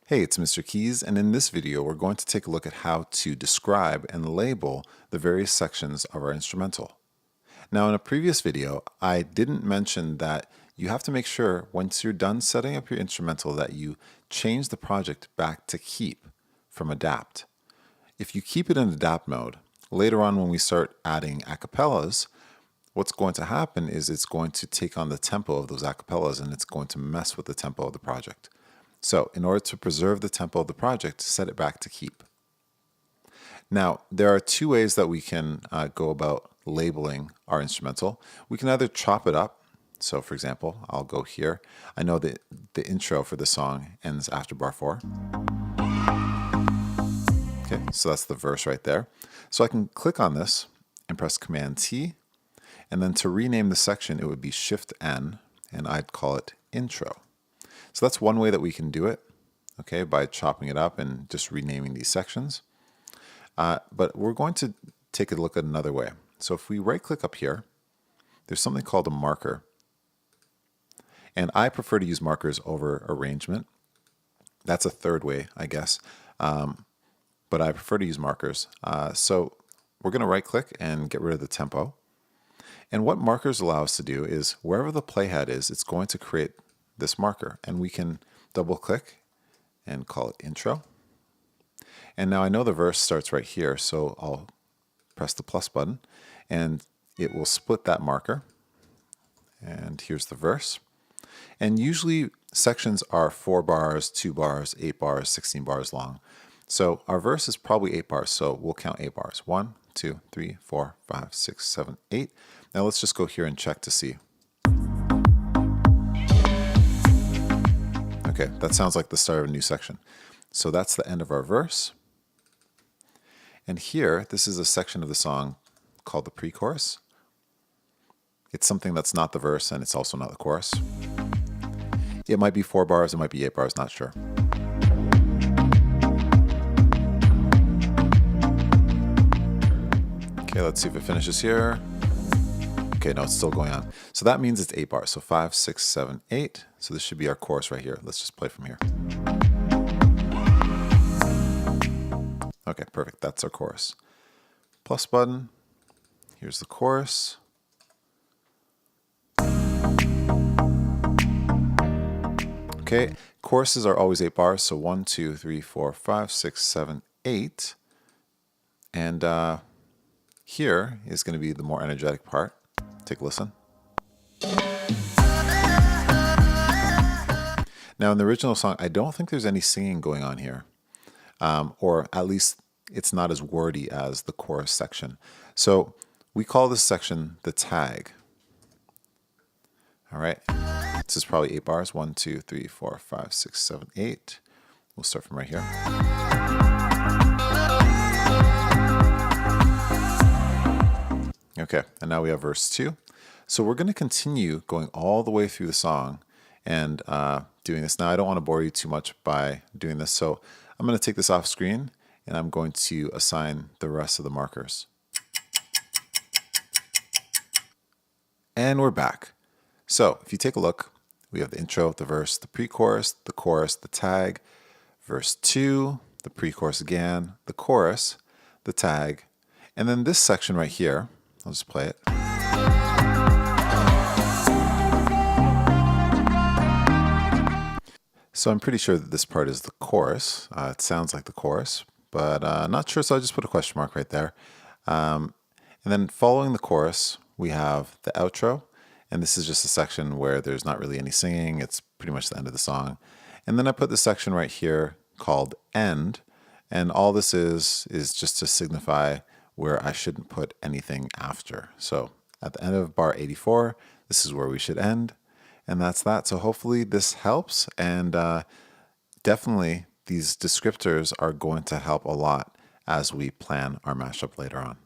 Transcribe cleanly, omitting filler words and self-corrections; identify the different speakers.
Speaker 1: Hey, it's mrkeyzzz, and in this video we're going to take a look at how to describe and label the various sections of our instrumental. Now in a previous video I didn't mention that you have to make sure once you're done setting up your instrumental that you change the project back to keep from adapt. If you keep it in adapt mode, later on when we start adding acapellas, what's going to happen is it's going to take on the tempo of those acapellas and it's going to mess with the tempo of the project. So in order to preserve the tempo of the project, set it back to keep. Now, there are two ways that we can go about labeling our instrumental. We can either chop it up. So for example, I'll go here. I know that the intro for the song ends after bar 4. Okay, so that's the verse right there. So I can click on this and press Command T. And then to rename the section, it would be Shift N, and I'd call it intro. So that's one way that we can do it, okay, by chopping it up and just renaming these sections. But we're going to take a look at another way. So if we right click up here, there's something called a marker. And I prefer to use markers over arrangement. That's a third way, I guess. But I prefer to use markers. So we're going to right click and get rid of the tempo. And what markers allow us to do is wherever the playhead is, it's going to create this marker, and we can double click and call it intro. And now I know the verse starts right here, so I'll press the plus button and it will split that marker. And here's the verse. And usually sections are 4 bars, 2 bars, 8 bars, 16 bars long. So our verse is probably 8 bars, so we'll count 8 bars. 1, 2, 3, 4, 5, 6, 7, 8. Now let's just go here and check to see. Okay, that sounds like the start of a new section. So that's the end of our verse. And here, this is a section of the song called the pre-chorus. It's something that's not the verse and it's also not the chorus. It might be 4 bars, it might be 8 bars, not sure. Okay, let's see if it finishes here. Okay, no, it's still going on. So that means it's 8 bars. So 5, 6, 7, 8. So this should be our chorus right here. Let's just play from here. Okay, perfect. That's our chorus. Plus button. Here's the chorus. Okay, choruses are always 8 bars. So 1, 2, 3, 4, 5, 6, 7, 8. And here is going to be the more energetic part. Take a listen. Now in the original song, I don't think there's any singing going on here. Or at least it's not as wordy as the chorus section. So we call this section the tag. All right. This is probably 8 bars. 1, 2, 3, 4, 5, 6, 7, 8. We'll start from right here. Okay, and now we have verse 2. So we're going to continue going all the way through the song and doing this. Now I don't want to bore you too much by doing this, so I'm going to take this off screen and I'm going to assign the rest of the markers. And we're back. So if you take a look, we have the intro, the verse, the pre-chorus, the chorus, the tag, verse 2, the pre-chorus again, the chorus, the tag, and then this section right here. I'll just play it. So I'm pretty sure that this part is the chorus. It sounds like the chorus, but not sure, so I just put a question mark right there. And then following the chorus, we have the outro, and this is just a section where there's not really any singing. It's pretty much the end of the song. And then I put this section right here called end, and all this is just to signify where I shouldn't put anything after. So at the end of bar 84, this is where we should end. And that's that. So hopefully this helps. And definitely these descriptors are going to help a lot as we plan our mashup later on.